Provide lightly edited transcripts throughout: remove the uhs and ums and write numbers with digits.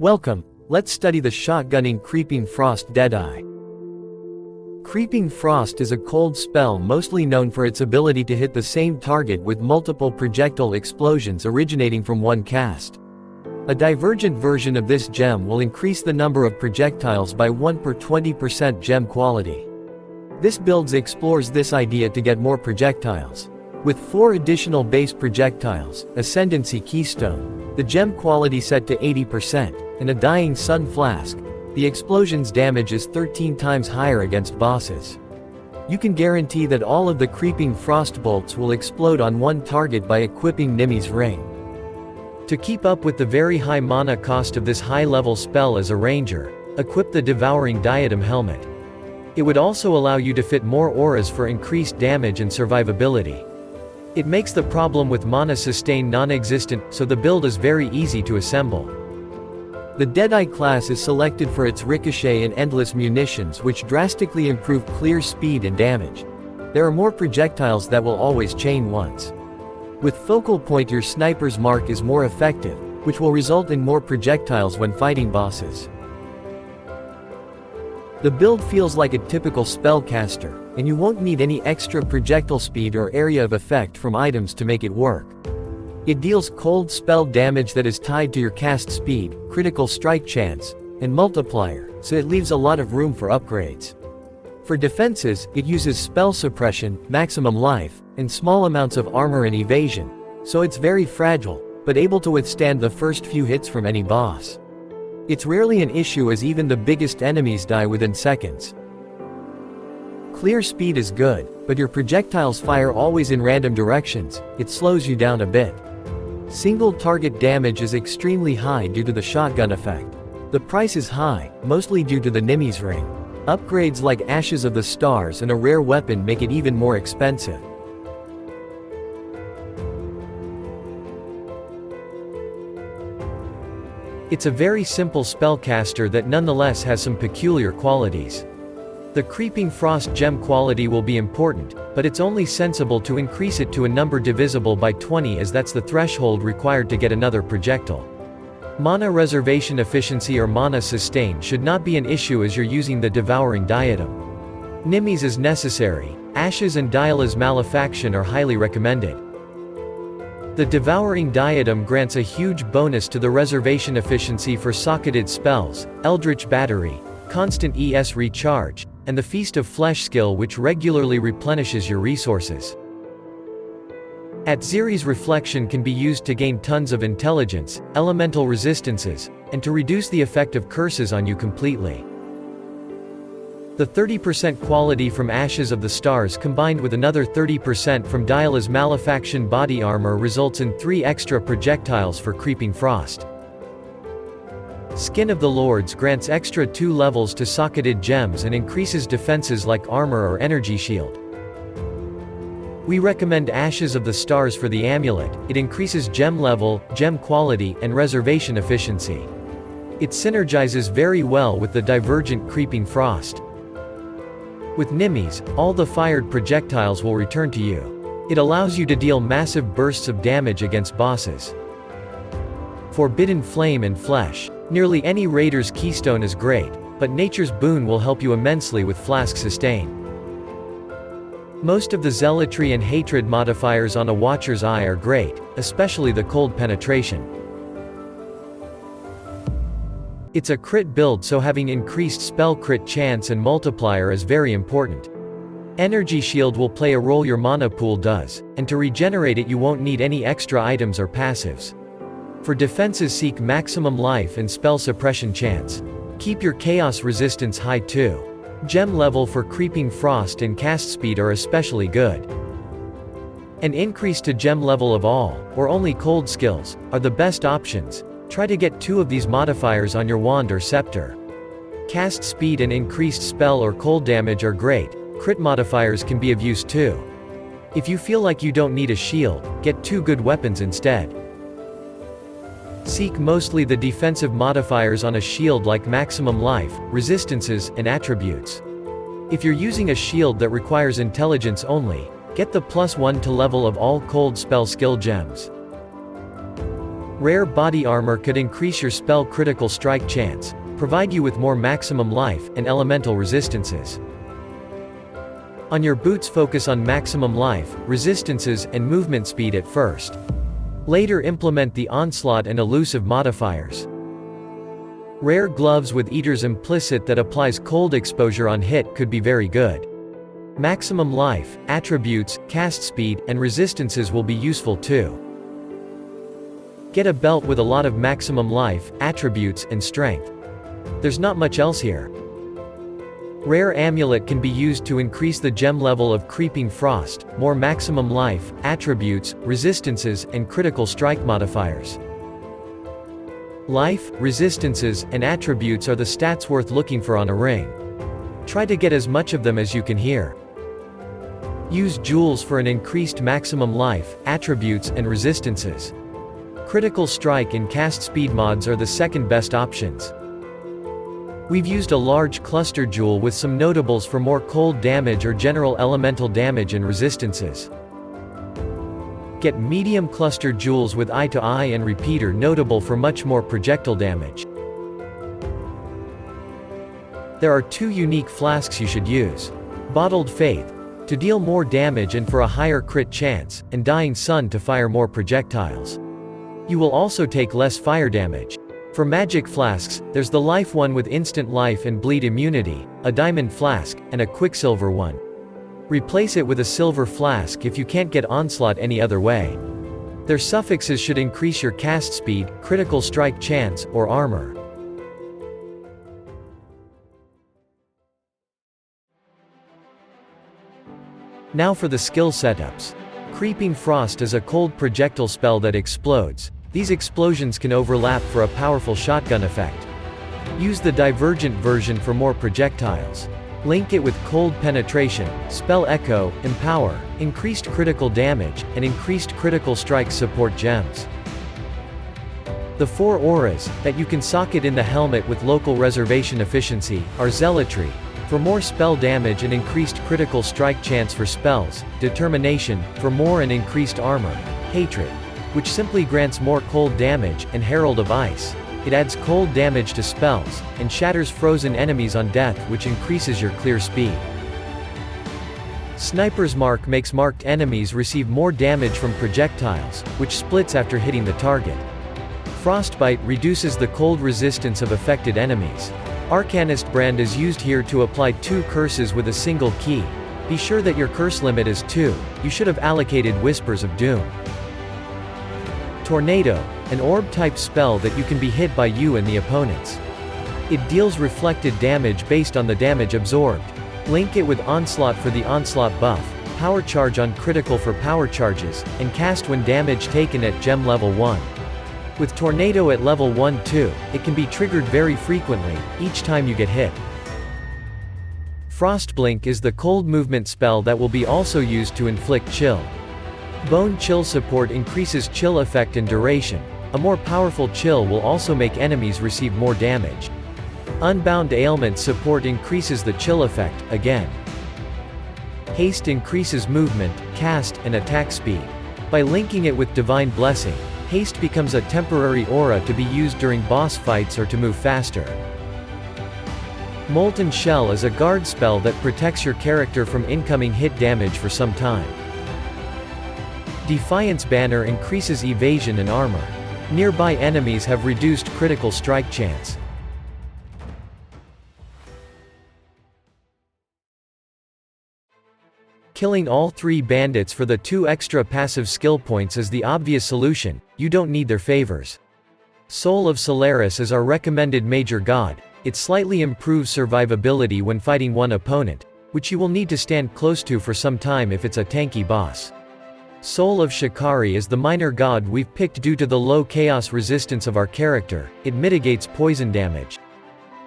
Welcome, let's study the shotgunning Creeping Frost Deadeye. Creeping Frost is a cold spell mostly known for its ability to hit the same target with multiple projectile explosions originating from one cast. A divergent version of this gem will increase the number of projectiles by 1 per 20% gem quality. This build explores this idea to get more projectiles. With 4 additional base projectiles, Ascendancy Keystone, the gem quality set to 80%, and a Dying Sun Flask, the explosion's damage is 13 times higher against bosses. You can guarantee that all of the Creeping Frost bolts will explode on one target by equipping NIMIS Ring. To keep up with the very high mana cost of this high-level spell as a ranger, equip the Devouring Diadem helmet. It would also allow you to fit more auras for increased damage and survivability. It makes the problem with mana sustain non-existent, so the build is very easy to assemble. The Deadeye class is selected for its ricochet and endless munitions, which drastically improve clear speed and damage. There are more projectiles that will always chain once. With Focal Point, your sniper's mark is more effective, which will result in more projectiles when fighting bosses. The build feels like a typical spellcaster, and you won't need any extra projectile speed or area of effect from items to make it work. It deals cold spell damage that is tied to your cast speed, critical strike chance, and multiplier, so it leaves a lot of room for upgrades. For defenses, it uses spell suppression, maximum life, and small amounts of armor and evasion, so it's very fragile, but able to withstand the first few hits from any boss. It's rarely an issue as even the biggest enemies die within seconds. Clear speed is good, but your projectiles fire always in random directions, it slows you down a bit. Single target damage is extremely high due to the shotgun effect. The price is high, mostly due to the NIMIS Ring. Upgrades like Ashes of the Stars and a rare weapon make it even more expensive. It's a very simple spellcaster that nonetheless has some peculiar qualities. The Creeping Frost gem quality will be important, but it's only sensible to increase it to a number divisible by 20, as that's the threshold required to get another projectile. Mana reservation efficiency or mana sustain should not be an issue as you're using the Devouring Diadem. NIMIS is necessary. Ashes and Diala's Malefaction are highly recommended. The Devouring Diadem grants a huge bonus to the reservation efficiency for socketed spells, Eldritch Battery, Constant ES Recharge, and the Feast of Flesh skill, which regularly replenishes your resources. Atziri's Reflection can be used to gain tons of intelligence, elemental resistances, and to reduce the effect of curses on you completely. The 30% quality from Ashes of the Stars combined with another 30% from Diala's Malefaction body armor results in 3 extra projectiles for Creeping Frost. Skin of the Lords grants extra 2 levels to socketed gems and increases defenses like armor or energy shield. We recommend Ashes of the Stars for the amulet. It increases gem level, gem quality, and reservation efficiency. It synergizes very well with the divergent Creeping Frost. With NIMIS, all the fired projectiles will return to you. It allows you to deal massive bursts of damage against bosses. Forbidden Flame and Flesh. Nearly any raider's keystone is great, but Nature's Boon will help you immensely with Flask sustain. Most of the Zealotry and Hatred modifiers on a Watcher's Eye are great, especially the Cold Penetration. It's a crit build, so having increased spell crit chance and multiplier is very important. Energy Shield will play a role your mana pool does, and to regenerate it you won't need any extra items or passives. For defenses, seek maximum life and spell suppression chance. Keep your chaos resistance high too. Gem level for Creeping Frost and cast speed are especially good. An increase to gem level of all, or only cold skills, are the best options. Try to get 2 of these modifiers on your wand or scepter. Cast speed and increased spell or cold damage are great. Crit modifiers can be of use too. If you feel like you don't need a shield, get 2 good weapons instead. Seek mostly the defensive modifiers on a shield like maximum life, resistances, and attributes. If you're using a shield that requires intelligence only, get the +1 to level of all cold spell skill gems. Rare body armor could increase your spell critical strike chance, provide you with more maximum life and elemental resistances. On your boots, focus on maximum life, resistances, and movement speed at first. Later implement the onslaught and elusive modifiers. Rare gloves with eaters implicit that applies cold exposure on hit could be very good. Maximum life, attributes, cast speed, and resistances will be useful too. Get a belt with a lot of maximum life, attributes, and strength. There's not much else here. Rare amulet can be used to increase the gem level of Creeping Frost, more maximum life, attributes, resistances, and critical strike modifiers. Life, resistances, and attributes are the stats worth looking for on a ring. Try to get as much of them as you can here. Use jewels for an increased maximum life, attributes, and resistances. Critical strike and cast speed mods are the second best options. We've used a large cluster jewel with some notables for more cold damage or general elemental damage and resistances. Get medium cluster jewels with eye to eye and repeater notable for much more projectile damage. There are 2 unique flasks you should use. Bottled Faith, to deal more damage and for a higher crit chance, and Dying Sun to fire more projectiles. You will also take less fire damage. For magic flasks, there's the life one with instant life and bleed immunity, a diamond flask, and a quicksilver one. Replace it with a silver flask if you can't get onslaught any other way. Their suffixes should increase your cast speed, critical strike chance, or armor. Now for the skill setups. Creeping Frost is a cold projectile spell that explodes. These explosions can overlap for a powerful shotgun effect. Use the divergent version for more projectiles. Link it with Cold Penetration, Spell Echo, Empower, increased critical damage, and increased critical strike support gems. The 4 auras, that you can socket in the helmet with local reservation efficiency, are Zealotry, for more spell damage and increased critical strike chance for spells, Determination, for more and increased armor, Hatred, which simply grants more cold damage, and Herald of Ice. It adds cold damage to spells, and shatters frozen enemies on death, which increases your clear speed. Sniper's Mark makes marked enemies receive more damage from projectiles, which splits after hitting the target. Frostbite reduces the cold resistance of affected enemies. Arcanist Brand is used here to apply 2 curses with a single key. Be sure that your curse limit is 2, you should have allocated Whispers of Doom. Tornado, an orb-type spell that you can be hit by you and the opponents. It deals reflected damage based on the damage absorbed. Link it with Onslaught for the Onslaught buff, Power Charge on critical for power charges, and cast when damage taken at gem level 1. With Tornado at level 1-2, it can be triggered very frequently, each time you get hit. Frostblink is the cold movement spell that will be also used to inflict chill. Bone Chill support increases chill effect and duration. A more powerful chill will also make enemies receive more damage. Unbound Ailment support increases the chill effect, again. Haste increases movement, cast, and attack speed. By linking it with Divine Blessing, Haste becomes a temporary aura to be used during boss fights or to move faster. Molten Shell is a guard spell that protects your character from incoming hit damage for some time. Defiance Banner increases evasion and armor. Nearby enemies have reduced critical strike chance. Killing all 3 bandits for the 2 extra passive skill points is the obvious solution, you don't need their favors. Soul of Solaris is our recommended major god. It slightly improves survivability when fighting one opponent, which you will need to stand close to for some time if it's a tanky boss. Soul of Shikari is the minor god we've picked due to the low chaos resistance of our character. It mitigates poison damage.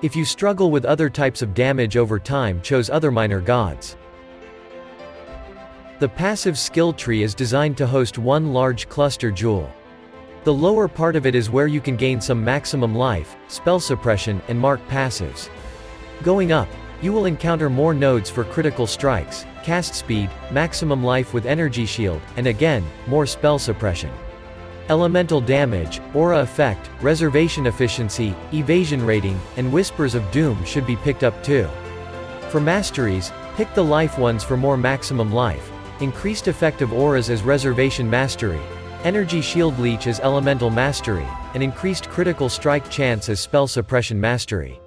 If you struggle with other types of damage over time, choose other minor gods. The passive skill tree is designed to host one large cluster jewel. The lower part of it is where you can gain some maximum life, spell suppression, and mark passives. Going up, you will encounter more nodes for critical strikes, cast speed, maximum life with energy shield, and again, more spell suppression. Elemental damage, aura effect, reservation efficiency, evasion rating, and whispers of doom should be picked up too. For masteries, pick the life ones for more maximum life, increased effective auras as reservation mastery, energy shield leech as elemental mastery, and increased critical strike chance as spell suppression mastery.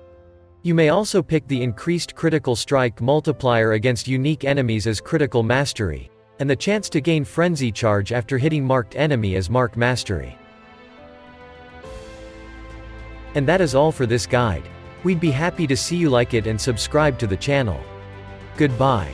You may also pick the increased critical strike multiplier against unique enemies as critical mastery, and the chance to gain frenzy charge after hitting marked enemy as mark mastery. And that is all for this guide. We'd be happy to see you like it and subscribe to the channel. Goodbye.